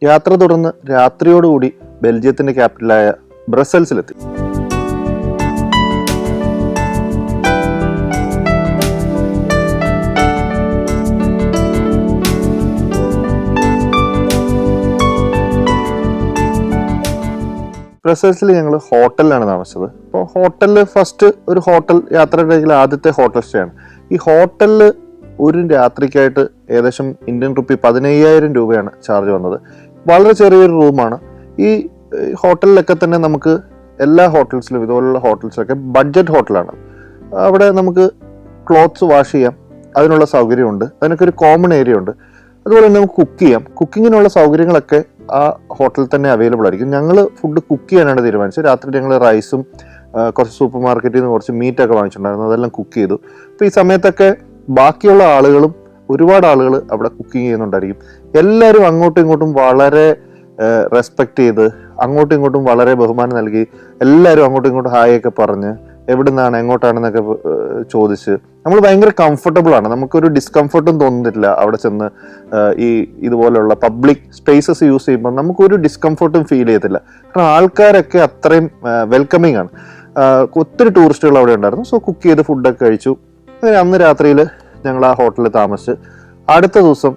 യാത്ര തുടർന്ന് രാത്രിയോടുകൂടി ബെൽജിയത്തിന്റെ ക്യാപിറ്റലായ ബ്രസൽസിലെത്തി. ബ്രസൽസിൽ ഞങ്ങൾ ഹോട്ടലിലാണ് താമസിച്ചത്. അപ്പോൾ ഹോട്ടലിൽ ഫസ്റ്റ് ഒരു ഹോട്ടൽ യാത്രയുടെ ആദ്യത്തെ ഹോട്ടൽ സ്റ്റേ ആണ്. ഈ ഹോട്ടലിൽ ഒരു രാത്രിക്കായിട്ട് ഏകദേശം ഇന്ത്യൻ റുപ്പി 15,000 രൂപയാണ് ചാർജ് വന്നത്. വളരെ ചെറിയൊരു റൂമാണ്. ഈ ഹോട്ടലിലൊക്കെ തന്നെ നമുക്ക് എല്ലാ ഹോട്ടൽസിലും ഇതുപോലുള്ള ഹോട്ടൽസിലൊക്കെ ബഡ്ജറ്റ് ഹോട്ടലാണ്. അവിടെ നമുക്ക് ക്ലോത്ത്സ് വാഷ് ചെയ്യാം, അതിനുള്ള സൗകര്യമുണ്ട്. അതിനൊക്കെ ഒരു കോമൺ ഏരിയ ഉണ്ട്. അതുപോലെ തന്നെ നമുക്ക് കുക്ക് ചെയ്യാം. കുക്കിങ്ങിനുള്ള സൗകര്യങ്ങളൊക്കെ ആ ഹോട്ടലിൽ തന്നെ അവൈലബിൾ ആയിരിക്കും. ഞങ്ങൾ ഫുഡ് കുക്ക് ചെയ്യാനാണ് തീരുമാനിച്ചത്. രാത്രി ഞങ്ങൾ റൈസും കുറച്ച് സൂപ്പർ മാർക്കറ്റിൽ നിന്ന് കുറച്ച് മീറ്റൊക്കെ വാങ്ങിച്ചിട്ടുണ്ടായിരുന്നു. അതെല്ലാം കുക്ക് ചെയ്തു. അപ്പോൾ ഈ സമയത്തൊക്കെ ബാക്കിയുള്ള ആളുകളും ഒരുപാട് ആളുകൾ അവിടെ കുക്കിംഗ് ചെയ്യുന്നുണ്ടായിരിക്കും. എല്ലാവരും അങ്ങോട്ടും ഇങ്ങോട്ടും വളരെ റെസ്പെക്ട് ചെയ്ത് അങ്ങോട്ടും ഇങ്ങോട്ടും വളരെ ബഹുമാനം നൽകി എല്ലാവരും അങ്ങോട്ടും ഇങ്ങോട്ടും ഹായ് ഒക്കെ പറഞ്ഞ് എവിടെ നിന്നാണ് എങ്ങോട്ടാണെന്നൊക്കെ ചോദിച്ച് നമ്മൾ ഭയങ്കര കംഫർട്ടബിൾ ആണ്. നമുക്കൊരു ഡിസ്കംഫർട്ടും തോന്നുന്നില്ല അവിടെ ചെന്ന്. ഇതുപോലെയുള്ള പബ്ലിക് സ്പേസസ് യൂസ് ചെയ്യുമ്പോൾ നമുക്കൊരു ഡിസ്കംഫർട്ടും ഫീൽ ചെയ്യത്തില്ല. കാരണം ആൾക്കാരൊക്കെ അത്രയും വെൽക്കമിങ് ആണ്. ഒത്തിരി ടൂറിസ്റ്റുകൾ അവിടെ ഉണ്ടായിരുന്നു. സോ കുക്ക് ചെയ്ത് ഫുഡൊക്കെ കഴിച്ചു. അങ്ങനെ അന്ന് രാത്രിയിൽ ഞങ്ങൾ ആ ഹോട്ടലിൽ താമസിച്ച് അടുത്ത ദിവസം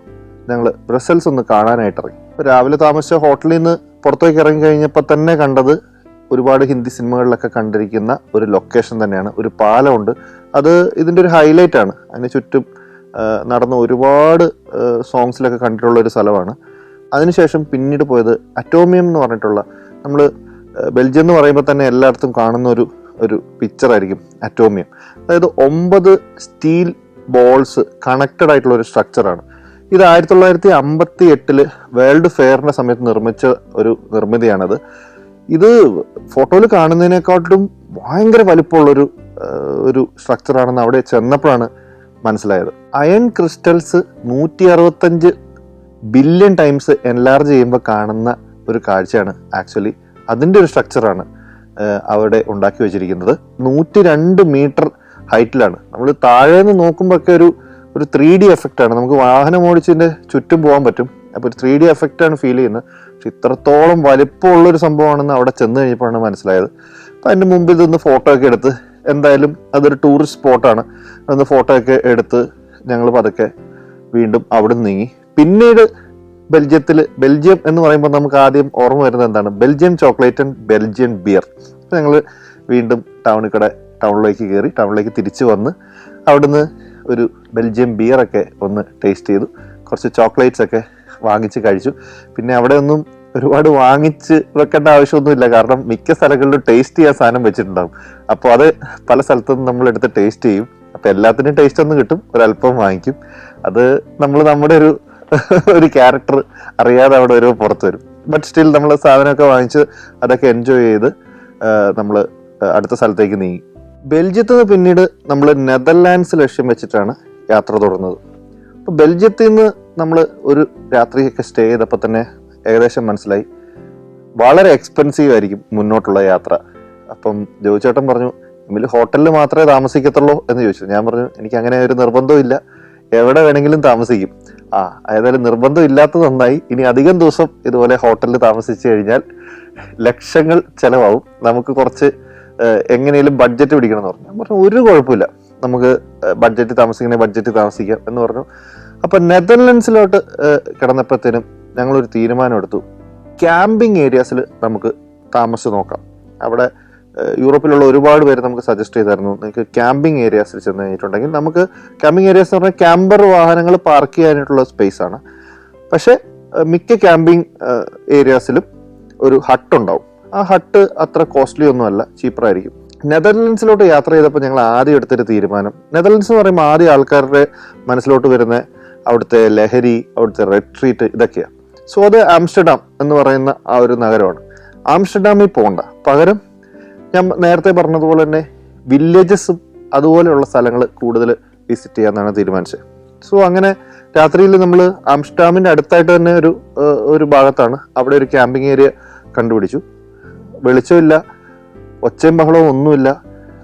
ഞങ്ങൾ ബ്രസൽസ് ഒന്ന് കാണാനായിട്ട് ഇറങ്ങി. രാവിലെ താമസിച്ച ഹോട്ടലിൽ നിന്ന് പുറത്തേക്ക് ഇറങ്ങി കഴിഞ്ഞപ്പോൾ തന്നെ കണ്ടത് ഒരുപാട് ഹിന്ദി സിനിമകളിലൊക്കെ കണ്ടിരിക്കുന്ന ഒരു ലൊക്കേഷൻ തന്നെയാണ്. ഒരു പാലമുണ്ട്. അത് ഇതിൻ്റെ ഒരു ഹൈലൈറ്റ് ആണ്. അതിന് ചുറ്റും നടന്ന ഒരുപാട് സോങ്സിലൊക്കെ കണ്ടിട്ടുള്ള ഒരു സ്ഥലമാണ്. അതിനുശേഷം പിന്നീട് പോയത് അറ്റോമിയം എന്ന് പറഞ്ഞിട്ടുള്ള, നമ്മൾ ബെൽജിയം എന്ന് പറയുമ്പോൾ തന്നെ എല്ലായിടത്തും കാണുന്ന ഒരു പിക്ചറായിരിക്കും അറ്റോമിയം. അതായത് 9 സ്റ്റീൽ ബോൾസ് കണക്റ്റഡ് ആയിട്ടുള്ള ഒരു സ്ട്രക്ചറാണ്. ഇത് 1958 വേൾഡ് ഫെയറിന്റെ സമയത്ത് നിർമ്മിച്ച ഒരു നിർമ്മിതിയാണത്. ഇത് ഫോട്ടോയിൽ കാണുന്നതിനെക്കാട്ടിലും ഭയങ്കര വലിപ്പമുള്ളൊരു സ്ട്രക്ചറാണെന്ന് അവിടെ ചെന്നപ്പോഴാണ് മനസ്സിലായത്. Iron crystals 165 billion times enlarge ചെയ്യുമ്പോൾ കാണുന്ന ഒരു കാഴ്ചയാണ് ആക്ച്വലി. അതിൻ്റെ ഒരു സ്ട്രക്ചറാണ് അവിടെ ഉണ്ടാക്കി വെച്ചിരിക്കുന്നത്. 102 മീറ്റർ ഹൈറ്റിലാണ്. നമ്മൾ താഴെ നിന്ന് നോക്കുമ്പോഴൊക്കെ ഒരു 3D എഫക്റ്റ് ആണ്. നമുക്ക് വാഹനം ഓടിച്ചതിൻ്റെ ചുറ്റും പോകാൻ പറ്റും. അപ്പോൾ ഒരു 3D എഫക്റ്റ് ആണ് ഫീൽ ചെയ്യുന്നത്. പക്ഷെ ഇത്രത്തോളം വലിപ്പമുള്ളൊരു സംഭവമാണെന്ന് അവിടെ ചെന്ന് കഴിഞ്ഞപ്പോഴാണ് മനസ്സിലായത്. അപ്പം അതിൻ്റെ മുമ്പിൽ നിന്ന് ഫോട്ടോ ഒക്കെ എടുത്ത്, എന്തായാലും അതൊരു ടൂറിസ്റ്റ് സ്പോട്ടാണ്, അതൊന്ന് ഫോട്ടോ ഒക്കെ എടുത്ത് ഞങ്ങൾ പതുക്കെ വീണ്ടും അവിടെ നിന്ന് നീങ്ങി. പിന്നീട് ബെൽജിയം എന്ന് പറയുമ്പോൾ നമുക്ക് ആദ്യം ഓർമ്മ വരുന്നത് എന്താണ്? Belgium chocolate and Belgian beer. അപ്പം ഞങ്ങൾ വീണ്ടും ടൗണിലേക്ക് കയറി, ടൗണിലേക്ക് തിരിച്ചു വന്ന് അവിടുന്ന് ഒരു ബെൽജിയം ബിയറൊക്കെ ഒന്ന് ടേസ്റ്റ് ചെയ്തു. കുറച്ച് ചോക്ലേറ്റ്സ് ഒക്കെ വാങ്ങിച്ച് കഴിച്ചു. പിന്നെ അവിടെ ഒന്നും ഒരുപാട് വാങ്ങിച്ച് വെക്കേണ്ട ആവശ്യമൊന്നുമില്ല. കാരണം മിക്ക സ്ഥലങ്ങളിലും ടേസ്റ്റ് ചെയ്യാൻ സാധനം വെച്ചിട്ടുണ്ടാകും. അപ്പോൾ അത് പല സ്ഥലത്തുനിന്ന് നമ്മളെടുത്ത് ടേസ്റ്റ് ചെയ്യും. അപ്പോൾ എല്ലാത്തിനും ടേസ്റ്റ് ഒന്നും കിട്ടും, ഒരല്പം വാങ്ങിക്കും. അത് നമ്മുടെ ഒരു ക്യാരക്ടർ അറിയാതെ അവിടെ ഒരു പുറത്ത് വരും. ബട്ട് സ്റ്റിൽ നമ്മൾ സാധനമൊക്കെ വാങ്ങിച്ച് അതൊക്കെ എൻജോയ് ചെയ്ത് നമ്മൾ അടുത്ത സ്ഥലത്തേക്ക് നീങ്ങി. ബെൽജിയത്തിൽ നിന്ന് പിന്നീട് നമ്മൾ നെതർലാൻഡ്സ് ലക്ഷ്യം വെച്ചിട്ടാണ് യാത്ര തുടർന്നത്. അപ്പോൾ ബെൽജിയത്തിൽ നിന്ന് നമ്മൾ ഒരു രാത്രിയൊക്കെ സ്റ്റേ ചെയ്തപ്പോൾ തന്നെ ഏകദേശം മനസ്സിലായി വളരെ എക്സ്പെൻസീവ് ആയിരിക്കും മുന്നോട്ടുള്ള യാത്ര. അപ്പം ജോയിച്ചേട്ടൻ പറഞ്ഞു, എമ്മിൽ ഹോട്ടലിൽ മാത്രമേ താമസിക്കത്തുള്ളൂ എന്ന് ചോദിച്ചു. ഞാൻ പറഞ്ഞു, എനിക്ക് അങ്ങനെ ഒരു നിർബന്ധവും ഇല്ല, എവിടെ വേണമെങ്കിലും താമസിക്കും. ഏതായാലും നിർബന്ധം ഇല്ലാത്തത് നന്നായി. ഇനി അധികം ദിവസം ഇതുപോലെ ഹോട്ടലിൽ താമസിച്ചു കഴിഞ്ഞാൽ ലക്ഷങ്ങൾ ചെലവാകും. നമുക്ക് കുറച്ച് എങ്ങനെയും ബഡ്ജറ്റ് പിടിക്കണം എന്ന് പറഞ്ഞു. ഞാൻ പറഞ്ഞു, ഒരു കുഴപ്പമില്ല, നമുക്ക് ബഡ്ജറ്റ് താമസിക്കാം എന്ന് പറഞ്ഞു. അപ്പൊ നെതർലൻഡ്സിലോട്ട് കിടന്നപ്പോഴത്തേനും ഞങ്ങളൊരു തീരുമാനം എടുത്തു. ക്യാമ്പിംഗ് ഏരിയാസിൽ നമുക്ക് താമസിച്ച് നോക്കാം. അവിടെ യൂറോപ്പിലുള്ള ഒരുപാട് പേര് നമുക്ക് സജസ്റ്റ് ചെയ്തായിരുന്നു, നിങ്ങൾക്ക് ക്യാമ്പിംഗ് ഏരിയാസിൽ ചെന്ന് കഴിഞ്ഞിട്ടുണ്ടെങ്കിൽ നമുക്ക് ക്യാമ്പിംഗ് ഏരിയാസ് എന്ന് പറഞ്ഞാൽ ക്യാമ്പർ വാഹനങ്ങൾ പാർക്ക് ചെയ്യാനായിട്ടുള്ള സ്പേസ് ആണ്. പക്ഷെ മിക്ക ക്യാമ്പിംഗ് ഏരിയാസിലും ഒരു ഹട്ട് ഉണ്ടാവും. ആ ഹട്ട് അത്ര കോസ്റ്റ്ലി ഒന്നുമല്ല, ചീപ്പറായിരിക്കും. നെതർലൻഡ്സിലോട്ട് യാത്ര ചെയ്തപ്പോൾ ഞങ്ങൾ ആദ്യം എടുത്തൊരു തീരുമാനം, നെതർലൻഡ്സ് എന്ന് പറയുമ്പോൾ ആദ്യം ആൾക്കാരുടെ മനസ്സിലോട്ട് വരുന്ന അവിടുത്തെ ലഹരി, അവിടുത്തെ റെട്രീറ്റ്, ഇതൊക്കെയാണ്. സോ അത് ആംസ്റ്റർഡാം എന്ന് പറയുന്ന ആ ഒരു നഗരമാണ്. ആംസ്റ്റർഡാമിൽ പോകണ്ട, പകരം ഞാൻ നേരത്തെ പറഞ്ഞതുപോലെ തന്നെ വില്ലേജസും അതുപോലെയുള്ള സ്ഥലങ്ങൾ കൂടുതൽ വിസിറ്റ് ചെയ്യാമെന്നാണ് തീരുമാനിച്ചത്. സോ അങ്ങനെ രാത്രിയിൽ നമ്മൾ ആംസ്റ്റർഡാമിൻ്റെ അടുത്തായിട്ട് തന്നെ ഒരു ഭാഗത്താണ്, അവിടെ ഒരു ക്യാമ്പിംഗ് ഏരിയ കണ്ടുപിടിച്ചു. വെളിച്ചമില്ല, ഒച്ചയും ബഹളവും ഒന്നുമില്ല.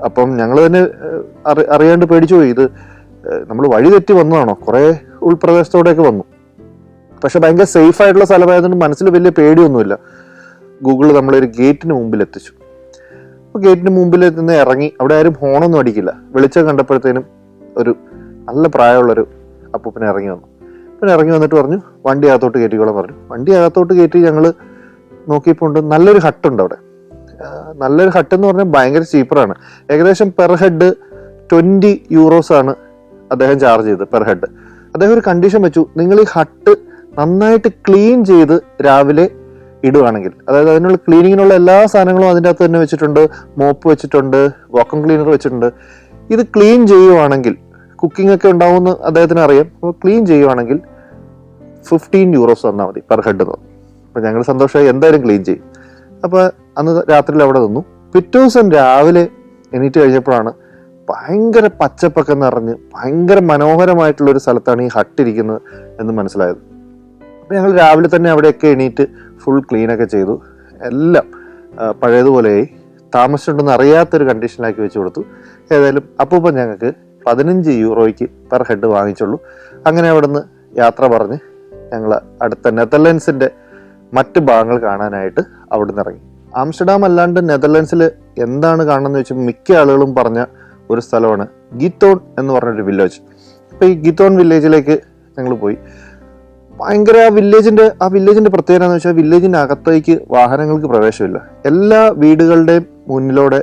അപ്പം ഞങ്ങൾ തന്നെ അറിയാണ്ട് പേടിച്ചു പോയി. ഇത് നമ്മൾ വഴി തെറ്റി വന്നതാണോ? കുറേ ഉൾപ്രദേശത്തോടെയൊക്കെ വന്നു. പക്ഷെ ഭയങ്കര സേഫ് ആയിട്ടുള്ള സ്ഥലമായതുകൊണ്ട് മനസ്സിൽ വലിയ പേടിയൊന്നുമില്ല. ഗൂഗിൾ നമ്മളൊരു ഗേറ്റിന് മുമ്പിൽ എത്തിച്ചു. അപ്പോൾ ഗേറ്റിന് മുമ്പിൽ നിന്ന് ഇറങ്ങി. അവിടെ ആരും ഹോണൊന്നും അടിക്കില്ല. വെളിച്ചം കണ്ടപ്പോഴത്തേനും ഒരു നല്ല പ്രായമുള്ളൊരു അപ്പൂപ്പനെ ഇറങ്ങി വന്നു. പിന്നെ ഇറങ്ങി വന്നിട്ട് പറഞ്ഞു വണ്ടി അകത്തോട്ട് കയറ്റിക്കോളാൻ പറഞ്ഞു. വണ്ടി അകത്തോട്ട് കയറ്റി ഞങ്ങൾ നോക്കിയപ്പോൾ ഉണ്ട് നല്ലൊരു ഹട്ടുണ്ട് അവിടെ. നല്ലൊരു ഹട്ട് എന്ന് പറഞ്ഞാൽ ഭയങ്കര ചീപ്പറാണ്. ഏകദേശം പെർ ഹെഡ് 20 euros ആണ് അദ്ദേഹം ചാർജ് ചെയ്തത് പെർ ഹെഡ്. അദ്ദേഹം ഒരു കണ്ടീഷൻ വെച്ചു, നിങ്ങൾ ഈ ഹട്ട് നന്നായിട്ട് ക്ലീൻ ചെയ്ത് രാവിലെ ഇടുവാണെങ്കിൽ, അതായത് അതിനുള്ള ക്ലീനിങ്ങിനുള്ള എല്ലാ സാധനങ്ങളും അതിൻ്റെ അകത്ത് തന്നെ വെച്ചിട്ടുണ്ട്. മോപ്പ് വെച്ചിട്ടുണ്ട്, വാക്വം ക്ലീനർ വെച്ചിട്ടുണ്ട്. ഇത് ക്ലീൻ ചെയ്യുവാണെങ്കിൽ, കുക്കിംഗ് ഒക്കെ ഉണ്ടാവുമെന്ന് അദ്ദേഹത്തിന് അറിയാം, അപ്പോൾ ക്ലീൻ ചെയ്യുവാണെങ്കിൽ 15 euros തന്നാൽ മതി പെർ ഹെഡ് എന്ന് പറഞ്ഞു. അപ്പോൾ ഞങ്ങൾ സന്തോഷമായി, എന്തായാലും ക്ലീൻ ചെയ്യും. അപ്പോൾ അന്ന് രാത്രിയിൽ അവിടെ നിന്നു. പിറ്റേ ദിവസം രാവിലെ എണീറ്റ് കഴിഞ്ഞപ്പോഴാണ് ഭയങ്കര പച്ചപ്പൊക്കെ നിറഞ്ഞ് ഭയങ്കര മനോഹരമായിട്ടുള്ളൊരു സ്ഥലത്താണ് ഈ ഹട്ട് ഇരിക്കുന്നത് എന്ന് മനസ്സിലായത്. അപ്പോൾ ഞങ്ങൾ രാവിലെ തന്നെ അവിടെയൊക്കെ എണീറ്റ് ഫുൾ ക്ലീനൊക്കെ ചെയ്തു. എല്ലാം പഴയതുപോലെയായി. താമസിച്ചിട്ടുണ്ടെന്ന് അറിയാത്തൊരു കണ്ടീഷനിലാക്കി വെച്ച് കൊടുത്തു. ഏതായാലും അപ്പൂപ്പൻ ഞങ്ങൾക്ക് 15 euros പെർ ഹെഡ് വാങ്ങിച്ചുള്ളൂ. അങ്ങനെ അവിടെ നിന്ന് യാത്ര പറഞ്ഞ് ഞങ്ങൾ അടുത്ത നെതർലൻഡ്സിൻ്റെ മറ്റ് ഭാഗങ്ങൾ കാണാനായിട്ട് അവിടെ നിന്ന് ഇറങ്ങി. ആംസ്റ്റർഡാം അല്ലാണ്ട് നെതർലൻഡ്സിൽ എന്താണ് കാണണമെന്ന് വെച്ചാൽ മിക്ക ആളുകളും പറഞ്ഞ ഒരു സ്ഥലമാണ് ഗീത്തോൺ എന്ന് പറഞ്ഞൊരു വില്ലേജ്. അപ്പോൾ ഈ ഗീത്തോൺ വില്ലേജിലേക്ക് ഞങ്ങൾ പോയി. ഭയങ്കര ആ വില്ലേജിൻ്റെ പ്രത്യേകത എന്ന് വെച്ചാൽ വില്ലേജിൻ്റെ അകത്തേക്ക് വാഹനങ്ങൾക്ക് പ്രവേശമില്ല. എല്ലാ വീടുകളുടെയും മുന്നിലൂടെ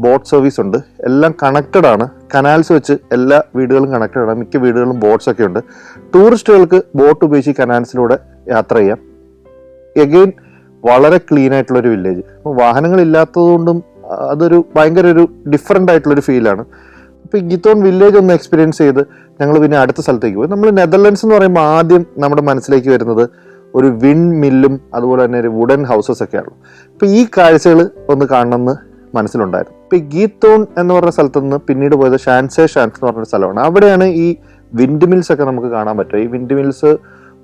ബോട്ട് സർവീസ് ഉണ്ട്. എല്ലാം കണക്റ്റഡ് ആണ്. കനാൽസ് വെച്ച് എല്ലാ വീടുകളും കണക്റ്റഡ് ആണ്. മിക്ക വീടുകളും ബോട്ട്സ് ഒക്കെ ഉണ്ട്. ടൂറിസ്റ്റുകൾക്ക് ബോട്ട് ഉപയോഗിച്ച് കനാൽസിലൂടെ യാത്ര ചെയ്യാം. എഗെയിൻ വളരെ ക്ലീൻ ആയിട്ടുള്ളൊരു വില്ലേജ്. അപ്പോൾ വാഹനങ്ങൾ ഇല്ലാത്തതുകൊണ്ടും അതൊരു ഭയങ്കര ഒരു ഡിഫറെൻ്റ് ആയിട്ടുള്ളൊരു ഫീലാണ്. അപ്പോൾ ഈ ഗീത്തോൺ വില്ലേജ് ഒന്ന് എക്സ്പീരിയൻസ് ചെയ്ത് ഞങ്ങൾ പിന്നെ അടുത്ത സ്ഥലത്തേക്ക് പോയി. നമ്മൾ നെതർലൻഡ്സ് എന്ന് പറയുമ്പോൾ ആദ്യം നമ്മുടെ മനസ്സിലേക്ക് വരുന്നത് ഒരു വിൻഡ് മില്ലും അതുപോലെ തന്നെ ഒരു വുഡൻ ഹൗസസ് ഒക്കെയാണല്ലോ. അപ്പോൾ ഈ കാഴ്ചകൾ ഒന്ന് കാണണമെന്ന് മനസ്സിലുണ്ടായിരുന്നു. ഇപ്പൊ ഈ ഗീത്തോൺ എന്ന് പറഞ്ഞ സ്ഥലത്ത് നിന്ന് പിന്നീട് പോയത് ഷാൻസ് എന്ന് പറഞ്ഞൊരു സ്ഥലമാണ്. അവിടെയാണ് ഈ വിൻഡ് മിൽസ് ഒക്കെ നമുക്ക് കാണാൻ പറ്റുക. ഈ വിൻഡ് മിൽസ്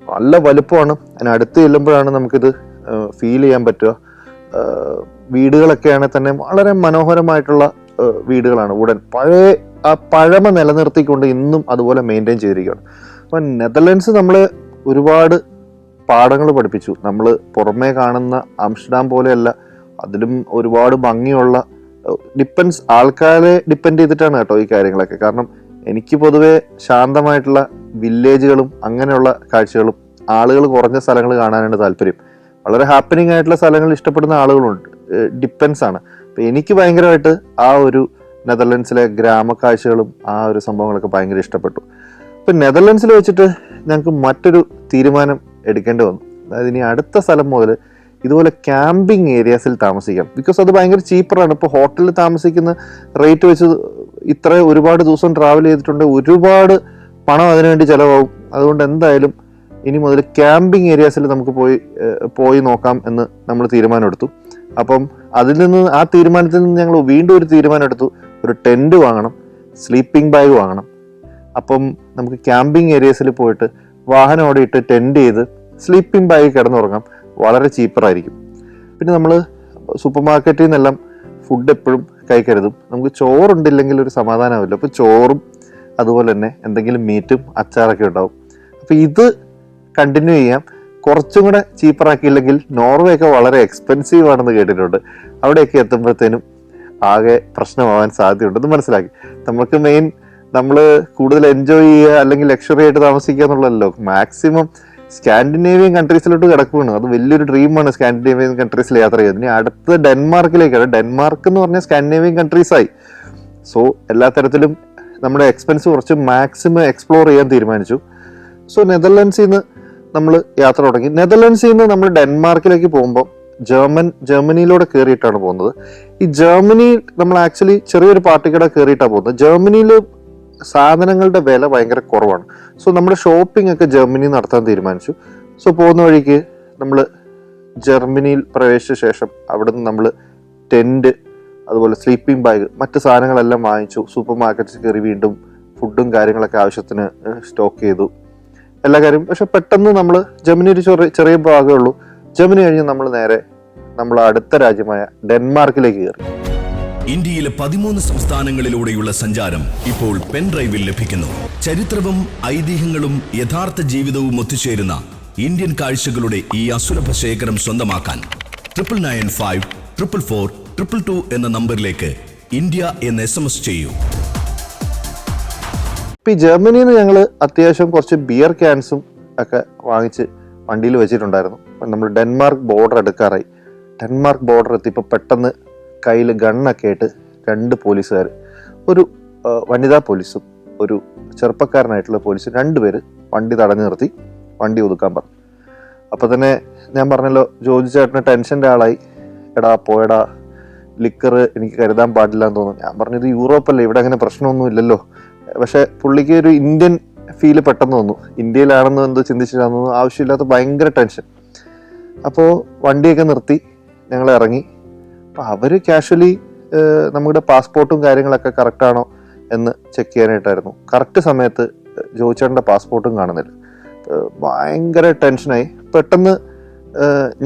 നല്ല വലുപ്പമാണ്. അതിനടുത്ത് ചെല്ലുമ്പോഴാണ് നമുക്കിത് ഫീൽ ചെയ്യാൻ പറ്റുക. വീടുകളൊക്കെയാണെങ്കിൽ തന്നെ വളരെ മനോഹരമായിട്ടുള്ള വീടുകളാണ്. ഉടൻ ആ പഴമ നിലനിർത്തിക്കൊണ്ട് ഇന്നും അതുപോലെ മെയിൻറ്റെയിൻ ചെയ്തിരിക്കുകയാണ്. അപ്പം നെതർലൻഡ്സ് നമ്മളെ ഒരുപാട് പാഠങ്ങൾ പഠിപ്പിച്ചു. നമ്മൾ പുറമേ കാണുന്ന ആംസ്റ്റർഡാം പോലെയല്ല, അതിലും ഒരുപാട് ഭംഗിയുള്ള, ഡിപ്പെൻസ് ആൾക്കാരെ ഡിപ്പെൻഡ് ചെയ്തിട്ടാണ് കേട്ടോ ഈ കാര്യങ്ങളൊക്കെ. കാരണം എനിക്ക് പൊതുവെ ശാന്തമായിട്ടുള്ള വില്ലേജുകളും അങ്ങനെയുള്ള കാഴ്ചകളും ആളുകൾ കുറഞ്ഞ സ്ഥലങ്ങൾ കാണാനാണ് താല്പര്യം. വളരെ ഹാപ്പനിങ് ആയിട്ടുള്ള സ്ഥലങ്ങൾ ഇഷ്ടപ്പെടുന്ന ആളുകളുണ്ട്. ഡിപ്പെൻസ് ആണ്. അപ്പം എനിക്ക് ഭയങ്കരമായിട്ട് ആ ഒരു നെതർലൻഡ്സിലെ ഗ്രാമക്കാഴ്ചകളും ആ ഒരു സംഭവങ്ങളൊക്കെ ഭയങ്കര ഇഷ്ടപ്പെട്ടു. ഇപ്പം നെതർലൻഡ്സിൽ വെച്ചിട്ട് ഞങ്ങൾക്ക് മറ്റൊരു തീരുമാനം എടുക്കേണ്ടി വന്നു. അതായത് ഇനി അടുത്ത സ്ഥലം മുതൽ ഇതുപോലെ ക്യാമ്പിംഗ് ഏരിയാസിൽ താമസിക്കാം. ബിക്കോസ് അത് ഭയങ്കര ചീപ്പറാണ്. ഇപ്പോൾ ഹോട്ടലിൽ താമസിക്കുന്ന റേറ്റ് വെച്ച് ഇത്ര ഒരുപാട് ദിവസം ട്രാവൽ ചെയ്തിട്ടുണ്ട്, ഒരുപാട് പണം അതിനുവേണ്ടി ചിലവാകും. അതുകൊണ്ട് എന്തായാലും ഇനി മുതൽ ക്യാമ്പിംഗ് ഏരിയാസിൽ നമുക്ക് പോയി നോക്കാം എന്ന് നമ്മൾ തീരുമാനമെടുത്തു. അപ്പം ആ തീരുമാനത്തിൽ നിന്ന് ഞങ്ങൾ വീണ്ടും ഒരു തീരുമാനം എടുത്തു. ഒരു ടെൻറ്റ് വാങ്ങണം, സ്ലീപ്പിംഗ് ബാഗ് വാങ്ങണം. അപ്പം നമുക്ക് ക്യാമ്പിംഗ് ഏരിയാസിൽ പോയിട്ട് വാഹനം അവിടെ ഇട്ട് ടെൻറ്റ് ചെയ്ത് സ്ലീപ്പിംഗ് ബാഗ് കിടന്നുറങ്ങാം. വളരെ ചീപ്പറായിരിക്കും. പിന്നെ നമ്മൾ സൂപ്പർ മാർക്കറ്റിൽ നിന്നെല്ലാം ഫുഡ് എപ്പോഴും കരുതും. നമുക്ക് ചോറുണ്ടില്ലെങ്കിൽ ഒരു സമാധാനമില്ല. അപ്പോൾ ചോറും അതുപോലെ തന്നെ എന്തെങ്കിലും മീറ്റും അച്ചാറൊക്കെ ഉണ്ടാവും. അപ്പോൾ ഇത് കണ്ടിന്യൂ ചെയ്യാം. കുറച്ചും കൂടെ ചീപ്പറാക്കിയില്ലെങ്കിൽ നോർവേ ഒക്കെ വളരെ എക്സ്പെൻസീവ് ആണെന്ന് കേട്ടിട്ടുണ്ട്. അവിടെയൊക്കെ എത്തുമ്പോഴത്തേനും ആകെ പ്രശ്നമാവാൻ സാധ്യതയുണ്ടെന്ന് മനസ്സിലാക്കി. നമ്മൾ കൂടുതൽ എൻജോയ് ചെയ്യുക അല്ലെങ്കിൽ ലക്ഷറി ആയിട്ട് താമസിക്കുക എന്നുള്ളതല്ലോ. മാക്സിമം സ്കാൻഡിനേവിയൻ കൺട്രീസിലോട്ട് കിടക്കുകയാണ്. അത് വലിയൊരു ഡ്രീമാണ് സ്കാൻഡിനേവിയൻ കൺട്രീസിൽ യാത്ര ചെയ്യുന്നത്. ഇനി അടുത്ത ഡെൻമാർക്കിലേക്കാണ്. ഡെൻമാർക്ക് എന്ന് പറഞ്ഞാൽ സ്കാൻഡിനേവിയൻ കൺട്രീസായി. സോ എല്ലാ തരത്തിലും നമ്മുടെ എക്സ്പെൻസ് കുറച്ച് മാക്സിമം എക്സ്പ്ലോർ ചെയ്യാൻ തീരുമാനിച്ചു. സോ നെതർലൻഡ്സിൽ നിന്ന് നമ്മൾ യാത്ര തുടങ്ങി. നെതർലൻഡ്സിൽ നിന്ന് നമ്മൾ ഡെൻമാർക്കിലേക്ക് പോകുമ്പോൾ ജർമ്മനിയിലൂടെ കയറിയിട്ടാണ് പോകുന്നത്. ഈ ജർമ്മനി നമ്മൾ ആക്ച്വലി ചെറിയൊരു പാർട്ടിക്കടെ കയറിയിട്ടാണ് പോകുന്നത്. ജർമ്മനിയിൽ സാധനങ്ങളുടെ വില ഭയങ്കര കുറവാണ്. സോ നമ്മുടെ ഷോപ്പിംഗ് ഒക്കെ ജർമ്മനിയിൽ നടത്താൻ തീരുമാനിച്ചു. സോ പോകുന്ന വഴിക്ക് നമ്മൾ ജർമ്മനിയിൽ പ്രവേശിച്ച ശേഷം അവിടെ നിന്ന് നമ്മൾ ടെൻറ്റ്, അതുപോലെ സ്ലീപ്പിംഗ് ബാഗ്, മറ്റ് സാധനങ്ങളെല്ലാം വാങ്ങിച്ചു. സൂപ്പർ മാർക്കറ്റിൽ കയറി വീണ്ടും ഫുഡും കാര്യങ്ങളൊക്കെ ആവശ്യത്തിന് സ്റ്റോക്ക് ചെയ്തു, എല്ലാ കാര്യം. പക്ഷെ പെട്ടെന്ന് നമ്മൾ ജർമ്മനി ഒരു ചെറിയ ഭാഗമേ ഉള്ളൂ. ജർമ്മനി കഴിഞ്ഞ് നമ്മൾ അടുത്ത രാജ്യമായ ഡെൻമാർക്കിലേക്ക് കയറി. ഇന്ത്യയിലെ 13 സംസ്ഥാനങ്ങളിലൂടെയുള്ള സഞ്ചാരം ഇപ്പോൾ പെൻ ഡ്രൈവിൽ ലഭിക്കുന്നു. ചരിത്രവും ഐതിഹ്യങ്ങളും യഥാർത്ഥ ജീവിതവും ഒത്തുചേരുന്ന ഇന്ത്യൻ കാഴ്ചകളുടെ ഈ അസുലഭ ശേഖരം സ്വന്തമാക്കാൻ 9995444222 എന്ന നമ്പറിലേക്ക് ഇന്ത്യ എന്ന് SMS ചെയ്യൂ. ഇപ്പം ഈ ജർമ്മനിയിൽ നിന്ന് ഞങ്ങൾ അത്യാവശ്യം കുറച്ച് ബിയർ ക്യാൻസും ഒക്കെ വാങ്ങിച്ച് വണ്ടിയിൽ വെച്ചിട്ടുണ്ടായിരുന്നു. നമ്മൾ ഡെൻമാർക്ക് ബോർഡർ എടുക്കാറായി. ഡെൻമാർക്ക് ബോർഡർ എത്തിയപ്പോൾ പെട്ടെന്ന് കയ്യിൽ ഗണ്ണൊക്കെ ആയിട്ട് 2 പോലീസുകാർ, ഒരു വനിതാ പോലീസും ഒരു ചെറുപ്പക്കാരനായിട്ടുള്ള പോലീസും 2 പേര് വണ്ടി തടഞ്ഞു നിർത്തി വണ്ടി ഒതുക്കാൻ പറഞ്ഞു. അപ്പോൾ തന്നെ ഞാൻ പറഞ്ഞല്ലോ, ജോജി ചേട്ടന് ടെൻഷൻ്റെ ആളായി. എടാ പോയടാ, ലിക്കർ എനിക്ക് കരുതാൻ പാടില്ല എന്ന് തോന്നുന്നു. ഞാൻ പറഞ്ഞത് യൂറോപ്പല്ലേ, ഇവിടെ അങ്ങനെ പ്രശ്നമൊന്നും ഇല്ലല്ലോ. പക്ഷെ പുള്ളിക്ക് ഒരു ഇന്ത്യൻ ഫീല് പെട്ടെന്ന് വന്നു. ഇന്ത്യയിലാണെന്ന് എന്തോ ചിന്തിച്ചിട്ടാണെന്ന് തോന്നുന്നു. ആവശ്യമില്ലാത്ത ഭയങ്കര ടെൻഷൻ. അപ്പോൾ വണ്ടിയൊക്കെ നിർത്തി ഞങ്ങൾ ഇറങ്ങി. അപ്പോൾ അവർ കാഷ്വലി നമ്മുടെ പാസ്പോർട്ടും കാര്യങ്ങളൊക്കെ കറക്റ്റാണോ എന്ന് ചെക്ക് ചെയ്യാനായിട്ടായിരുന്നു. കറക്റ്റ് സമയത്ത് ജോയിച്ചേട്ടൻ്റെ പാസ്പോർട്ടും കാണുന്നില്ല. ഭയങ്കര ടെൻഷനായി. പെട്ടെന്ന്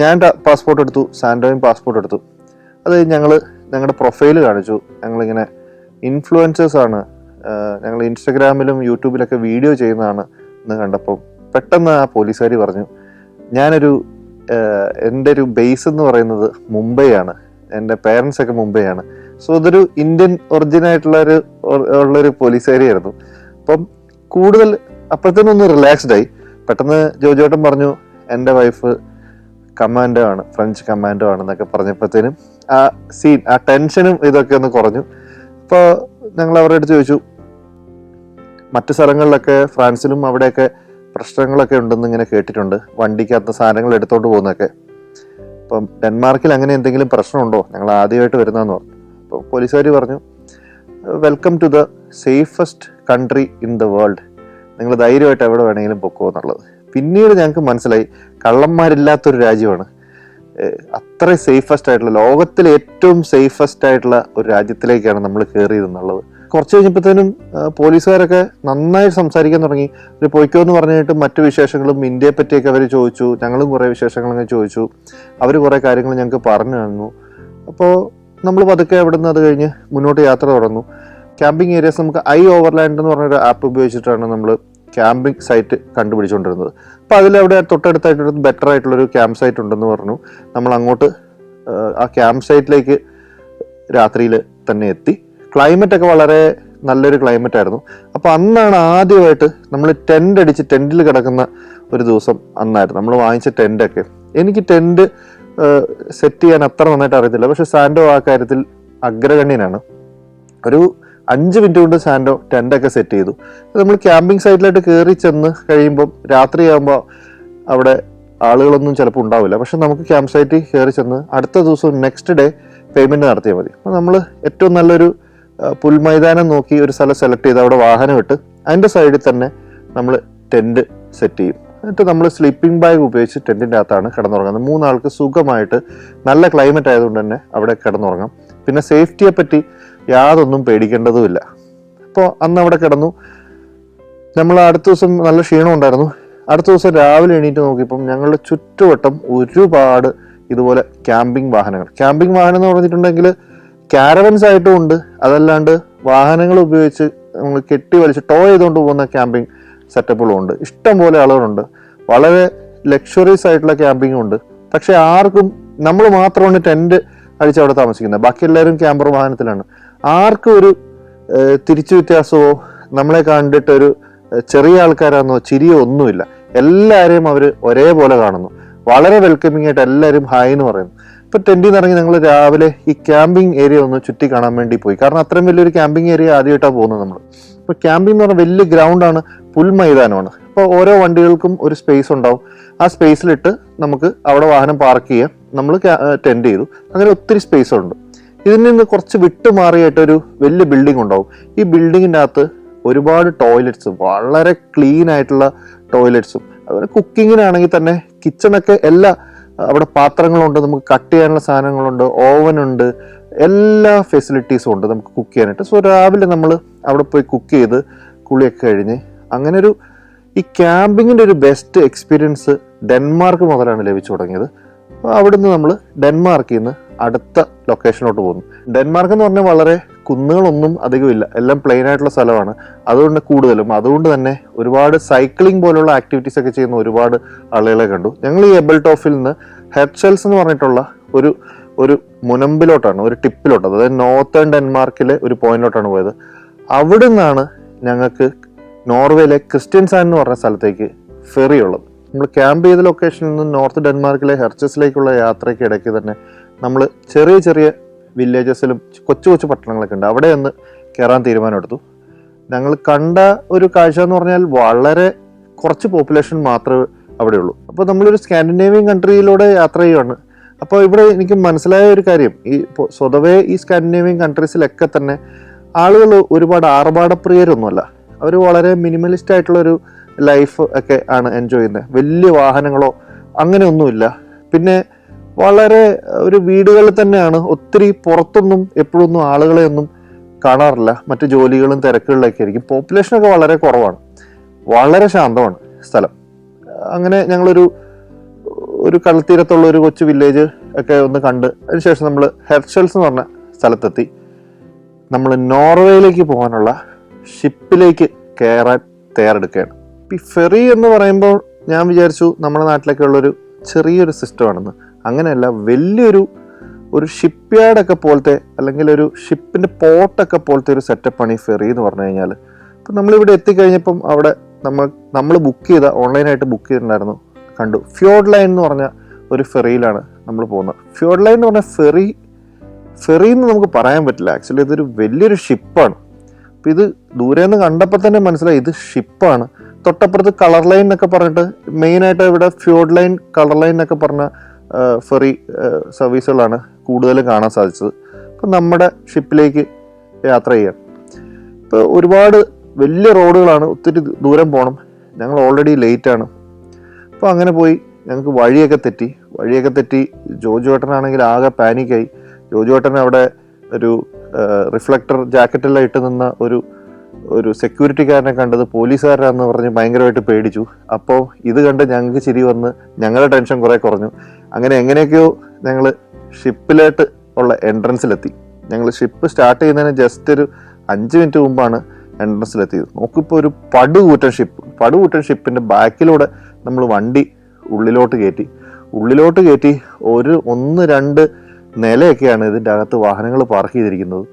ഞാൻ പാസ്പോർട്ട് എടുത്തു, സാൻഡോയും പാസ്പോർട്ട് എടുത്തു. അത് ഞങ്ങളുടെ പ്രൊഫൈല് കാണിച്ചു. ഞങ്ങളിങ്ങനെ ഇൻഫ്ലുവൻസേഴ്സാണ്, ഞങ്ങൾ ഇൻസ്റ്റഗ്രാമിലും യൂട്യൂബിലൊക്കെ വീഡിയോ ചെയ്യുന്നതാണ് എന്ന് കണ്ടപ്പോൾ പെട്ടെന്ന് ആ പോലീസുകാരി പറഞ്ഞു, എൻ്റെ ഒരു ബേസ് എന്ന് പറയുന്നത് മുംബൈ ആണ്, എൻ്റെ പേരൻസ് ഒക്കെ മുംബൈ ആണ്. സോ ഇതൊരു ഇന്ത്യൻ ഒറിജിൻ ഉള്ളൊരു പോലീസുകാരിയായിരുന്നു. അപ്പം കൂടുതൽ അപ്പോഴത്തേനും ഒന്ന് റിലാക്സ്ഡ് ആയി. പെട്ടെന്ന് ജോജോട്ടൻ പറഞ്ഞു, എൻ്റെ വൈഫ് കമാൻഡോ ആണ്, ഫ്രഞ്ച് കമാൻഡോ ആണെന്നൊക്കെ പറഞ്ഞപ്പോഴത്തേനും ആ സീൻ, ആ ടെൻഷനും ഇതൊക്കെ ഒന്ന് കുറഞ്ഞു. അപ്പോൾ ഞങ്ങൾ അവരുടെ അടുത്ത് ചോദിച്ചു, മറ്റു സ്ഥലങ്ങളിലൊക്കെ ഫ്രാൻസിലും അവിടെയൊക്കെ പ്രശ്നങ്ങളൊക്കെ ഉണ്ടെന്ന് ഇങ്ങനെ കേട്ടിട്ടുണ്ട്, വണ്ടിക്കകത്ത് സാധനങ്ങൾ എടുത്തോണ്ട് പോകുന്നതൊക്കെ. അപ്പം ഡെൻമാർക്കിൽ അങ്ങനെ എന്തെങ്കിലും പ്രശ്നമുണ്ടോ, ഞങ്ങൾ ആദ്യമായിട്ട് വരുന്നതെന്ന് പറഞ്ഞു. അപ്പോൾ പോലീസുകാർ പറഞ്ഞു, welcome to the safest country in the world, നിങ്ങൾ ധൈര്യമായിട്ട് എവിടെ വേണമെങ്കിലും പൊക്കോ എന്നുള്ളത്. പിന്നീട് ഞങ്ങൾക്ക് മനസ്സിലായി, കള്ളന്മാരില്ലാത്തൊരു രാജ്യമാണ്. അത്ര സേഫസ്റ്റ് ആയിട്ടുള്ള, ലോകത്തിലെ ഏറ്റവും സേഫസ്റ്റ് ആയിട്ടുള്ള ഒരു രാജ്യത്തിലേക്കാണ് നമ്മൾ കയറിയതെന്നുള്ളത്. കുറച്ച് കഴിഞ്ഞപ്പോഴത്തേനും പോലീസുകാരൊക്കെ നന്നായി സംസാരിക്കാൻ തുടങ്ങി. ഒരു പൊയ്ക്കോ എന്ന് പറഞ്ഞിട്ട് മറ്റു വിശേഷങ്ങളും ഇന്ത്യയെ പറ്റിയൊക്കെ അവർ ചോദിച്ചു. ഞങ്ങളും കുറേ വിശേഷങ്ങളൊക്കെ ചോദിച്ചു. അവർ കുറേ കാര്യങ്ങൾ ഞങ്ങൾക്ക് പറഞ്ഞു തന്നു. അപ്പോൾ നമ്മൾ പതുക്കെ അവിടെ നിന്ന് അത് കഴിഞ്ഞ് മുന്നോട്ട് യാത്ര തുടർന്നു. ക്യാമ്പിംഗ് ഏരിയാസ് നമുക്ക് iOverland എന്ന് പറഞ്ഞൊരു ആപ്പ് ഉപയോഗിച്ചിട്ടാണ് നമ്മൾ ക്യാമ്പിംഗ് സൈറ്റ് കണ്ടുപിടിച്ചുകൊണ്ടിരുന്നത്. അപ്പോൾ അതിലവിടെ തൊട്ടടുത്തായിട്ടൊരു ബെറ്റർ ആയിട്ടുള്ളൊരു ക്യാമ്പ് സൈറ്റ് ഉണ്ടെന്ന് പറഞ്ഞു. നമ്മൾ അങ്ങോട്ട് ആ ക്യാമ്പ് സൈറ്റിലേക്ക് രാത്രിയിൽ തന്നെ എത്തി. ക്ലൈമറ്റ് ഒക്കെ വളരെ നല്ലൊരു ക്ലൈമറ്റ് ആയിരുന്നു. അപ്പോൾ അന്നാണ് ആദ്യമായിട്ട് നമ്മൾ ടെൻ്റ് അടിച്ച് ടെൻറ്റിൽ കിടക്കുന്ന ഒരു ദിവസം അന്നായിരുന്നു. നമ്മൾ വാങ്ങിച്ച ടെൻ്റൊക്കെ, എനിക്ക് ടെൻറ്റ് സെറ്റ് ചെയ്യാൻ അത്ര നന്നായിട്ട് അറിയത്തില്ല, പക്ഷെ സാൻഡോ ആ കാര്യത്തിൽ അഗ്രഗണ്യനാണ്. ഒരു 5 മിനിറ്റ് കൊണ്ട് സാൻഡോ ടെൻ്റൊക്കെ സെറ്റ് ചെയ്തു. നമ്മൾ ക്യാമ്പിംഗ് സൈറ്റിലായിട്ട് കയറി ചെന്ന് കഴിയുമ്പം രാത്രിയാകുമ്പോൾ അവിടെ ആളുകളൊന്നും ചിലപ്പോൾ ഉണ്ടാവില്ല. പക്ഷെ നമുക്ക് ക്യാമ്പ് സൈറ്റിൽ കയറി ചെന്ന് അടുത്ത ദിവസം നെക്സ്റ്റ് ഡേ പേയ്മെൻറ്റ് നടത്തിയാൽ മതി. അപ്പോൾ നമ്മൾ ഏറ്റവും നല്ലൊരു പുൽമൈതാനം നോക്കി ഒരു സ്ഥലം സെലക്ട് ചെയ്ത് അവിടെ വാഹനം ഇട്ട് അതിൻ്റെ സൈഡിൽ തന്നെ നമ്മൾ ടെൻറ്റ് സെറ്റ് ചെയ്യും. എന്നിട്ട് നമ്മൾ സ്ലീപ്പിംഗ് ബാഗ് ഉപയോഗിച്ച് ടെൻറ്റിൻ്റെ അകത്താണ് കിടന്നുറങ്ങുന്നത്. 3 ആൾക്ക് സുഖമായിട്ട്, നല്ല ക്ലൈമറ്റ് ആയതുകൊണ്ട് തന്നെ അവിടെ കിടന്നുറങ്ങാം. പിന്നെ സേഫ്റ്റിയെ പറ്റി യാതൊന്നും പേടിക്കേണ്ടതുമില്ല. അപ്പോൾ അന്ന് അവിടെ കിടന്നു. നമ്മൾ അടുത്ത ദിവസം നല്ല ക്ഷീണം ഉണ്ടായിരുന്നു. അടുത്ത ദിവസം രാവിലെ എണീറ്റ് നോക്കിയപ്പം ഞങ്ങളുടെ ചുറ്റുവട്ടം ഒരുപാട് ഇതുപോലെ ക്യാമ്പിംഗ് വാഹനങ്ങൾ. ക്യാമ്പിംഗ് വാഹനം എന്ന് പറഞ്ഞിട്ടുണ്ടെങ്കിൽ ക്യാരവൻസ് ആയിട്ടും ഉണ്ട്, അതല്ലാണ്ട് വാഹനങ്ങൾ ഉപയോഗിച്ച് നമ്മൾ കെട്ടി വലിച്ച് ടോ ചെയ്തുകൊണ്ട് പോകുന്ന ക്യാമ്പിംഗ് സെറ്റപ്പുകളും ഉണ്ട്. ഇഷ്ടം പോലെ ആളുകളുണ്ട്. വളരെ ലക്ഷറീസ് ആയിട്ടുള്ള ക്യാമ്പിങ്ങും ഉണ്ട്. പക്ഷെ ആർക്കും, നമ്മൾ മാത്രമാണ് ടെൻറ്റ് അടിച്ച് അവിടെ താമസിക്കുന്നത്, ബാക്കി എല്ലാവരും ക്യാമ്പർ വാഹനത്തിലാണ്. ആർക്കും ഒരു തിരിച്ചു വ്യത്യാസമോ നമ്മളെ കണ്ടിട്ട് ഒരു ചെറിയ ആൾക്കാരാണെന്നോ ചിരിയോ ഒന്നുമില്ല. എല്ലാവരെയും അവർ ഒരേപോലെ കാണുന്നു. വളരെ വെൽക്കമിങ് ആയിട്ട് എല്ലാവരും ഹായ് എന്ന് പറയുന്നു. ഇപ്പോൾ ടെൻറ്റിൽ നിന്ന് ഇറങ്ങി ഞങ്ങൾ രാവിലെ ഈ ക്യാമ്പിംഗ് ഏരിയ ഒന്ന് ചുറ്റി കാണാൻ വേണ്ടി പോയി. കാരണം അത്രയും വലിയൊരു ക്യാമ്പിംഗ് ഏരിയ ആദ്യമായിട്ടാണ് പോകുന്നത് നമ്മൾ. ഇപ്പോൾ ക്യാമ്പിംഗ് എന്ന് പറഞ്ഞാൽ വലിയ ഗ്രൗണ്ടാണ്, പുൽമൈതാനമാണ്. അപ്പോൾ ഓരോ വണ്ടികൾക്കും ഒരു സ്പേസ് ഉണ്ടാവും. ആ സ്പേസിലിട്ട് നമുക്ക് അവിടെ വാഹനം പാർക്ക് ചെയ്യാം. നമ്മൾ ടെൻറ്റ് ചെയ്തു. അങ്ങനെ ഒത്തിരി സ്പേസ് ഉണ്ട്. ഇതിൽ നിന്ന് കുറച്ച് വിട്ടുമാറിയായിട്ട് ഒരു വലിയ ബിൽഡിംഗ് ഉണ്ടാവും. ഈ ബിൽഡിങ്ങിൻ്റെ അകത്ത് ഒരുപാട് ടോയ്ലറ്റ്സും, വളരെ ക്ലീൻ ആയിട്ടുള്ള ടോയ്ലറ്റ്സും, അതുപോലെ കുക്കിങ്ങിനാണെങ്കിൽ തന്നെ കിച്ചണൊക്കെ അവിടെ പാത്രങ്ങളുണ്ട്, നമുക്ക് കട്ട് ചെയ്യാനുള്ള സാധനങ്ങളുണ്ട്, ഓവനുണ്ട്, എല്ലാ ഫെസിലിറ്റീസും ഉണ്ട് നമുക്ക് കുക്ക് ചെയ്യാനായിട്ട്. സോ രാവിലെ നമ്മൾ അവിടെ പോയി കുക്ക് ചെയ്ത് കുളിയൊക്കെ കഴിഞ്ഞ് അങ്ങനെ ഈ ക്യാമ്പിങ്ങിൻ്റെ ഒരു ബെസ്റ്റ് എക്സ്പീരിയൻസ് ഡെൻമാർക്ക് മുതലാണ് ലഭിച്ചു തുടങ്ങിയത്. അപ്പോൾ അവിടുന്ന് നമ്മൾ ഡെൻമാർക്കിൽ നിന്ന് അടുത്ത ലൊക്കേഷനിലോട്ട് പോകുന്നു. ഡെൻമാർക്ക് എന്ന് പറഞ്ഞാൽ വളരെ കുന്നുകളൊന്നും അധികമില്ല, എല്ലാം പ്ലെയിൻ ആയിട്ടുള്ള സ്ഥലമാണ്. അതുകൊണ്ട് തന്നെ ഒരുപാട് സൈക്ലിംഗ് പോലുള്ള ആക്ടിവിറ്റീസ് ഒക്കെ ചെയ്യുന്ന ഒരുപാട് ആളുകളെ കണ്ടു. ഞങ്ങൾ ഈ എബിൾട്ടോഫിൽ നിന്ന് ഹെർച്ചൽസ് എന്ന് പറഞ്ഞിട്ടുള്ള ഒരു മുനമ്പിലോട്ടാണ്, ഒരു ടിപ്പിലോട്ട്, അതായത് നോർത്തേൺ ഡെൻമാർക്കിലെ ഒരു പോയിന്റിലോട്ടാണ് പോയത്. അവിടെ നിന്നാണ് ഞങ്ങൾക്ക് നോർവേയിലെ ക്രിസ്ത്യൻസാൻ എന്ന് പറഞ്ഞ സ്ഥലത്തേക്ക് ഫെറി ഉള്ളത്. നമ്മൾ ക്യാമ്പ് ചെയ്ത ലൊക്കേഷനിൽ നിന്ന് നോർത്ത് ഡെൻമാർക്കിലെ ഹെർച്ചസിലേക്കുള്ള യാത്രയ്ക്ക് ഇടയ്ക്ക് തന്നെ നമ്മൾ ചെറിയ ചെറിയ വില്ലേജസിലും കൊച്ചു കൊച്ചു പട്ടണങ്ങളൊക്കെ ഉണ്ട്, അവിടെ ഒന്ന് കയറാൻ തീരുമാനമെടുത്തു. ഞങ്ങൾ കണ്ട ഒരു കാഴ്ച എന്ന് പറഞ്ഞാൽ വളരെ കുറച്ച് പോപ്പുലേഷൻ മാത്രമേ അവിടെയുള്ളൂ. അപ്പോൾ നമ്മളൊരു സ്കാൻഡിനേവിയൻ കൺട്രിയിലൂടെ യാത്ര ചെയ്യുകയാണ്. അപ്പോൾ ഇവിടെ എനിക്ക് മനസ്സിലായ ഒരു കാര്യം, സ്വതവേ ഈ സ്കാൻഡിനേവിയൻ കൺട്രീസിലൊക്കെ തന്നെ ആളുകൾ ഒരുപാട് ആർഭാടപ്രിയരൊന്നുമല്ല. അവർ വളരെ മിനിമലിസ്റ്റ് ആയിട്ടുള്ളൊരു ലൈഫ് ഒക്കെ ആണ് എൻജോയ് ചെയ്യുന്നത്. വലിയ വാഹനങ്ങളോ അങ്ങനെയൊന്നുമില്ല. പിന്നെ വളരെ ഒരു വീടുകളിൽ തന്നെയാണ്. ഒത്തിരി പുറത്തൊന്നും എപ്പോഴൊന്നും ആളുകളെ ഒന്നും കാണാറില്ല. മറ്റു ജോലികളും തിരക്കുകളിലൊക്കെ ആയിരിക്കും. പോപ്പുലേഷനൊക്കെ വളരെ കുറവാണ്, വളരെ ശാന്തമാണ് സ്ഥലം. അങ്ങനെ ഞങ്ങളൊരു കടൽത്തീരത്തുള്ള ഒരു കൊച്ചു വില്ലേജ് ഒക്കെ ഒന്ന് കണ്ട് അതിനുശേഷം നമ്മൾ ഹെർച്ചൽസ് എന്ന് പറഞ്ഞ സ്ഥലത്തെത്തി. നമ്മൾ നോർവേയിലേക്ക് പോകാനുള്ള ഷിപ്പിലേക്ക് കയറാൻ തയ്യാറെടുക്കുകയാണ്. ഈ ഫെറി എന്ന് പറയുമ്പോൾ ഞാൻ വിചാരിച്ചു നമ്മുടെ നാട്ടിലൊക്കെ ഉള്ളൊരു ചെറിയൊരു സിസ്റ്റമാണെന്ന്. അങ്ങനെയല്ല, വലിയൊരു ഷിപ്പ് യാർഡൊക്കെ പോലത്തെ, അല്ലെങ്കിൽ ഒരു ഷിപ്പിന്റെ പോർട്ടൊക്കെ പോലത്തെ ഒരു സെറ്റപ്പാണ് ഈ ഫെറി എന്ന് പറഞ്ഞു കഴിഞ്ഞാൽ. അപ്പം നമ്മളിവിടെ എത്തിക്കഴിഞ്ഞപ്പം അവിടെ നമ്മൾ ഓൺലൈനായിട്ട് ബുക്ക് ചെയ്തിട്ടുണ്ടായിരുന്നു, കണ്ടു. ഫ്യോർഡ് ലൈൻ എന്ന് പറഞ്ഞ ഒരു ഫെറിയിലാണ് നമ്മൾ പോകുന്നത്. ഫ്യോർഡ് ലൈൻ എന്ന് പറഞ്ഞ ഫെറി എന്ന് നമുക്ക് പറയാൻ പറ്റില്ല. ആക്ച്വലി ഇതൊരു വലിയൊരു ഷിപ്പാണ്. അപ്പം ഇത് ദൂരെ നിന്ന് കണ്ടപ്പോൾ തന്നെ മനസ്സിലായി ഇത് ഷിപ്പാണ്. തൊട്ടപ്പുറത്ത് കളർ ലൈൻ എന്നൊക്കെ പറഞ്ഞിട്ട്, മെയിനായിട്ട് ഇവിടെ ഫ്യോർഡ് ലൈൻ, കളർ ലൈൻ എന്നൊക്കെ പറഞ്ഞ ഫെറി സർവീസുകളാണ് കൂടുതലും കാണാൻ സാധിച്ചത്. അപ്പം നമ്മുടെ ഷിപ്പിലേക്ക് യാത്ര ചെയ്യാം. ഇപ്പോൾ ഒരുപാട് വലിയ റോഡുകളാണ്, ഒത്തിരി ദൂരം പോകണം. ഞങ്ങൾ ഓൾറെഡി ലേറ്റാണ്. അപ്പോൾ അങ്ങനെ പോയി ഞങ്ങൾക്ക് വഴിയൊക്കെ തെറ്റി. ജോജുവേട്ടനാണെങ്കിൽ ആകെ പാനിക്കായി. ജോജുവേട്ടൻ അവിടെ ഒരു റിഫ്ലക്ടർ ജാക്കറ്റെല്ലാം ഇട്ട് നിന്ന ഒരു സെക്യൂരിറ്റിക്കാരനെ കണ്ടത് പോലീസുകാരാണെന്ന് പറഞ്ഞ് ഭയങ്കരമായിട്ട് പേടിച്ചു. അപ്പോൾ ഇത് കണ്ട് ഞങ്ങൾക്ക് ചിരി വന്ന് ഞങ്ങളുടെ ടെൻഷൻ കുറെ കുറഞ്ഞു. അങ്ങനെ എങ്ങനെയൊക്കെയോ ഞങ്ങൾ ഷിപ്പിലോട്ട് ഉള്ള എൻട്രൻസിലെത്തി. ഞങ്ങൾ ഷിപ്പ് സ്റ്റാർട്ട് ചെയ്യുന്നതിന് ജസ്റ്റ് ഒരു 5 മിനിറ്റ് മുമ്പാണ് എൻട്രൻസിലെത്തിയത്. നോക്കിപ്പോൾ ഒരു പടുകൂറ്റൻ ഷിപ്പിന്റെ ബാക്കിലൂടെ നമ്മൾ വണ്ടി ഉള്ളിലോട്ട് കയറ്റി 1-2 നിലയൊക്കെയാണ് ഇതിൻ്റെ അകത്ത് വാഹനങ്ങൾ പാർക്ക് ചെയ്തിരിക്കുന്നത്.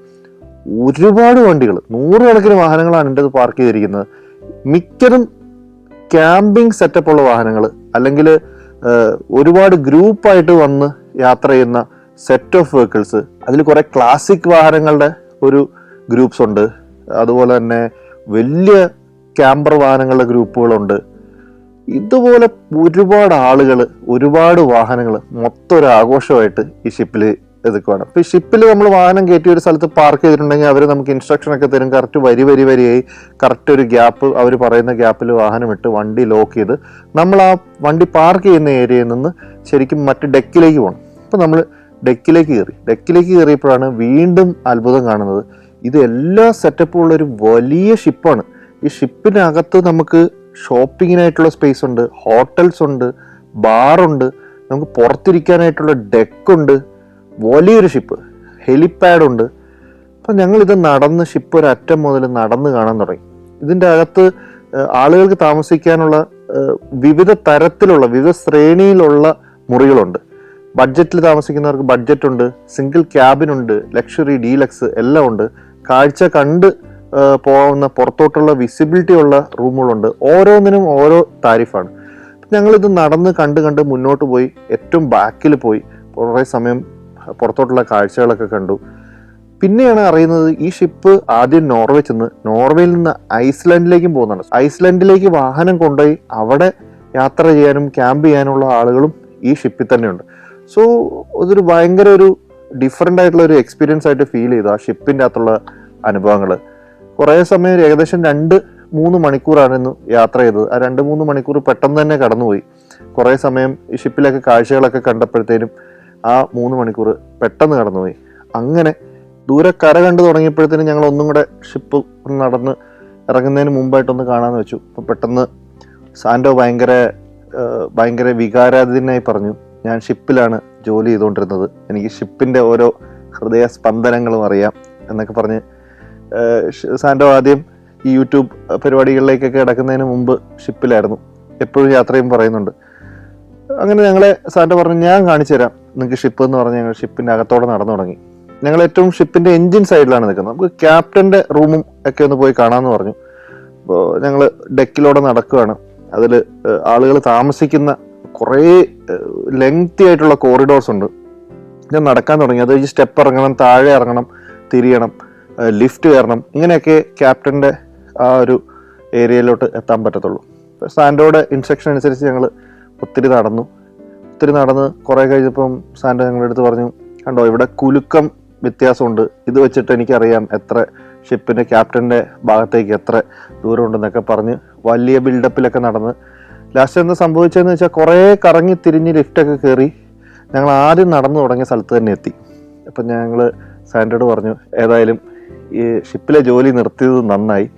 ഒരുപാട് വണ്ടികൾ, 100 കണക്കിന് വാഹനങ്ങളാണ് ഇതിൻ്റെ അത് പാർക്ക് ചെയ്തിരിക്കുന്നത്. മിക്കതും ക്യാമ്പിംഗ് സെറ്റപ്പുള്ള വാഹനങ്ങൾ, അല്ലെങ്കിൽ ഒരുപാട് ഗ്രൂപ്പായിട്ട് വന്ന് യാത്ര ചെയ്യുന്ന സെറ്റ് ഓഫ് വെഹിക്കിൾസ്. അതിൽ കുറെ ക്ലാസിക് വാഹനങ്ങളുടെ ഒരു ഗ്രൂപ്പ്സ് ഉണ്ട്. അതുപോലെ തന്നെ വലിയ ക്യാമ്പർ വാഹനങ്ങളുടെ ഗ്രൂപ്പുകളുണ്ട്. ഇതുപോലെ ഒരുപാട് ആളുകൾ, ഒരുപാട് വാഹനങ്ങൾ, മൊത്തം ഒരു ആഘോഷമായിട്ട് ഈ ഷിപ്പിൽ എതുക്കുവാണ്. അപ്പോൾ ഈ ഷിപ്പിൽ നമ്മൾ വാഹനം കയറ്റി ഒരു സ്ഥലത്ത് പാർക്ക് ചെയ്തിട്ടുണ്ടെങ്കിൽ അവർ നമുക്ക് ഇൻസ്ട്രക്ഷൻ ഒക്കെ തരും. കറക്റ്റ് വരിയായി കറക്റ്റ് ഒരു ഗ്യാപ്പ്, അവർ പറയുന്ന ഗ്യാപ്പിൽ വാഹനം ഇട്ട് വണ്ടി ലോക്ക് ചെയ്ത് നമ്മൾ ആ വണ്ടി പാർക്ക് ചെയ്യുന്ന ഏരിയയിൽ നിന്ന് ശരിക്കും മറ്റ് ഡെക്കിലേക്ക് പോകണം. അപ്പോൾ നമ്മൾ ഡെക്കിലേക്ക് കയറിയപ്പോഴാണ് വീണ്ടും അത്ഭുതം കാണുന്നത്. ഇത് എല്ലാ സെറ്റപ്പും ഉള്ള ഒരു വലിയ ഷിപ്പാണ്. ഈ ഷിപ്പിനകത്ത് നമുക്ക് ഷോപ്പിങ്ങിനായിട്ടുള്ള സ്പേസ് ഉണ്ട്, ഹോട്ടൽസ് ഉണ്ട്, ബാറുണ്ട്, നമുക്ക് പുറത്തിരിക്കാനായിട്ടുള്ള ഡെക്കുണ്ട്, വലിയൊരു ഷിപ്പ്, ഹെലിപാഡ് ഉണ്ട്. അപ്പം ഞങ്ങളിത് ഷിപ്പ് ഒരു അറ്റം മുതൽ നടന്ന് കാണാൻ തുടങ്ങി. ഇതിൻ്റെ അകത്ത് ആളുകൾക്ക് താമസിക്കാനുള്ള വിവിധ ശ്രേണിയിലുള്ള മുറികളുണ്ട്. ബഡ്ജറ്റിൽ താമസിക്കുന്നവർക്ക് ബഡ്ജറ്റ് ഉണ്ട്, സിംഗിൾ ക്യാബിൻ ഉണ്ട്, ലക്ഷറി, ഡീലക്സ് എല്ലാം ഉണ്ട്. കാഴ്ച കണ്ട് പോകാവുന്ന പുറത്തോട്ടുള്ള വിസിബിലിറ്റി ഉള്ള റൂമുകളുണ്ട്. ഓരോന്നിനും ഓരോ താരിഫാണ്. ഞങ്ങളിത് നടന്ന് കണ്ട് മുന്നോട്ട് പോയി ഏറ്റവും ബാക്കിൽ പോയി കുറേ സമയം പുറത്തോട്ടുള്ള കാഴ്ചകളൊക്കെ കണ്ടു. പിന്നെയാണ് അറിയുന്നത് ഈ ഷിപ്പ് ആദ്യം നോർവേ ചെന്ന് നോർവേയിൽ നിന്ന് ഐസ്ലാൻഡിലേക്കും പോകുന്നുണ്ട്. ഐസ്ലാൻഡിലേക്ക് വാഹനം കൊണ്ടുപോയി അവിടെ യാത്ര ചെയ്യാനും ക്യാമ്പ് ചെയ്യാനുള്ള ആളുകളും ഈ ഷിപ്പിൽ തന്നെയുണ്ട്. സോ അതൊരു ഭയങ്കര ഒരു ഡിഫറെൻ്റ് ആയിട്ടുള്ള ഒരു എക്സ്പീരിയൻസ് ആയിട്ട് ഫീൽ ചെയ്തു ആ ഷിപ്പിൻ്റെ അകത്തുള്ള അനുഭവങ്ങൾ. കുറേ സമയം, ഏകദേശം 2-3 മണിക്കൂറായിരുന്നു യാത്ര ചെയ്തത്. ആ 2-3 മണിക്കൂർ പെട്ടെന്ന് തന്നെ കടന്നുപോയി. കുറേ സമയം ഈ ഷിപ്പിലൊക്കെ കാഴ്ചകളൊക്കെ കണ്ടപ്പോഴത്തേനും ആ 3 മണിക്കൂർ പെട്ടെന്ന് കടന്നുപോയി. അങ്ങനെ ദൂരെ കര കണ്ടു തുടങ്ങിയപ്പോഴത്തേനും ഞങ്ങൾ ഒന്നും കൂടെ ഷിപ്പ് നടന്ന് ഇറങ്ങുന്നതിന് മുമ്പായിട്ടൊന്ന് കാണാമെന്ന് വെച്ചു. അപ്പം പെട്ടെന്ന് സാൻഡോ ഭയങ്കര വികാരാധീനായി പറഞ്ഞു, ഞാൻ ഷിപ്പിലാണ് ജോലി ചെയ്തുകൊണ്ടിരുന്നത്, എനിക്ക് ഷിപ്പിൻ്റെ ഓരോ ഹൃദയ സ്പന്ദനങ്ങളും അറിയാം, എന്നൊക്കെ പറഞ്ഞ് സാൻഡോ ആദ്യം ഈ യൂട്യൂബ് പരിപാടികളിലേക്കൊക്കെ കിടക്കുന്നതിന് മുമ്പ് ഷിപ്പിലായിരുന്നു, എപ്പോഴും യാത്രയും പറയുന്നുണ്ട്. അങ്ങനെ ഞങ്ങളെ സാൻഡോ പറഞ്ഞു, ഞാൻ കാണിച്ചു തരാം നിങ്ങൾക്ക് ഷിപ്പ് എന്ന് പറഞ്ഞ് ഞങ്ങൾ ഷിപ്പിൻ്റെ അകത്തോടെ നടന്നു തുടങ്ങി. ഞങ്ങൾ ഏറ്റവും ഷിപ്പിൻ്റെ എൻജിൻ സൈഡിലാണ് നിൽക്കുന്നത്, നമുക്ക് ക്യാപ്റ്റൻ്റെ റൂമും ഒക്കെ ഒന്ന് പോയി കാണാമെന്ന് പറഞ്ഞു. അപ്പോൾ ഞങ്ങൾ ഡെക്കിലൂടെ നടക്കുകയാണ്. അതിൽ ആളുകൾ താമസിക്കുന്ന കുറേ ലെങ്തി ആയിട്ടുള്ള കോറിഡോർസ് ഉണ്ട്. ഞാൻ നടക്കാൻ തുടങ്ങി. അത് ഈ സ്റ്റെപ്പ് ഇറങ്ങണം, താഴെ ഇറങ്ങണം, തിരിയണം, ലിഫ്റ്റ് കയറണം, ഇങ്ങനെയൊക്കെ ക്യാപ്റ്റൻ്റെ ആ ഒരു ഏരിയയിലോട്ട് എത്താൻ പറ്റത്തുള്ളൂ. സാൻഡോയുടെ ഇൻസ്ട്രക്ഷൻ അനുസരിച്ച് ഞങ്ങൾ ഒത്തിരി നടന്ന് കുറേ കഴിഞ്ഞപ്പം സാൻഡോ ഞങ്ങളുടെ അടുത്ത് പറഞ്ഞു, കണ്ടോ ഇവിടെ കുലുക്കം വ്യത്യാസമുണ്ട്, ഇത് വെച്ചിട്ട് എനിക്കറിയാം എത്ര ഷിപ്പിൻ്റെ ക്യാപ്റ്റൻ്റെ ഭാഗത്തേക്ക് എത്ര ദൂരമുണ്ടെന്നൊക്കെ പറഞ്ഞ് വലിയ ബിൽഡപ്പിലൊക്കെ നടന്ന് ലാസ്റ്റ് എന്താ സംഭവിച്ചതെന്ന് വെച്ചാൽ കുറേ കറങ്ങി തിരിഞ്ഞ് ലിഫ്റ്റൊക്കെ കയറി ഞങ്ങൾ ആദ്യം നടന്നു തുടങ്ങിയ സ്ഥലത്ത് തന്നെ എത്തി. അപ്പം ഞങ്ങൾ സാൻഡോയോട് പറഞ്ഞു, ഏതായാലും ഈ ഷിപ്പിലെ ജോലി നിർത്തിയത് നന്നായി,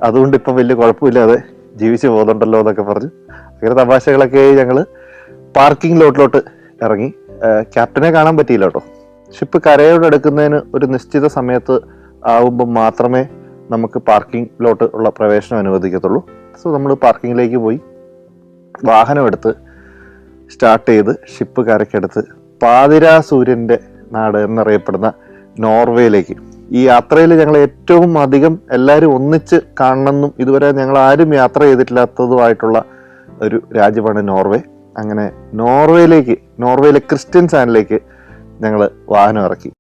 അതുകൊണ്ട് ഇപ്പം വലിയ കുഴപ്പമില്ലാതെ ജീവിച്ചു പോകുന്നുണ്ടല്ലോ എന്നൊക്കെ പറഞ്ഞു. അങ്ങനെ തമാശകളൊക്കെ ഞങ്ങൾ പാർക്കിംഗ് ലോട്ടിലോട്ട് ഇറങ്ങി. ക്യാപ്റ്റനെ കാണാൻ പറ്റിയില്ല കേട്ടോ. ഷിപ്പ് കരയോട് എടുക്കുന്നതിന് ഒരു നിശ്ചിത സമയത്ത് ആവുമ്പോൾ മാത്രമേ നമുക്ക് പാർക്കിംഗ് ലോട്ട് ഉള്ള പ്രവേശനം അനുവദിക്കത്തുള്ളൂ. സോ നമ്മൾ പാർക്കിങ്ങിലേക്ക് പോയി വാഹനം എടുത്ത് സ്റ്റാർട്ട് ചെയ്ത് ഷിപ്പ് കരയ്ക്കെടുത്ത് പാതിരാ സൂര്യൻ്റെ നാട് എന്നറിയപ്പെടുന്ന നോർവേയിലേക്ക്. ഈ യാത്രയിൽ ഞങ്ങൾ ഏറ്റവും അധികം എല്ലാവരും ഒന്നിച്ച് കാണണമെന്നും ഇതുവരെ ഞങ്ങൾ ആരും യാത്ര ചെയ്തിട്ടില്ലാത്തതുമായിട്ടുള്ള ഒരു രാജ്യമാണ് നോർവേ. അങ്ങനെ നോർവേയിലെ ക്രിസ്ത്യൻ സാനിലേക്ക് ഞങ്ങൾ വാഹനം ഇറക്കി.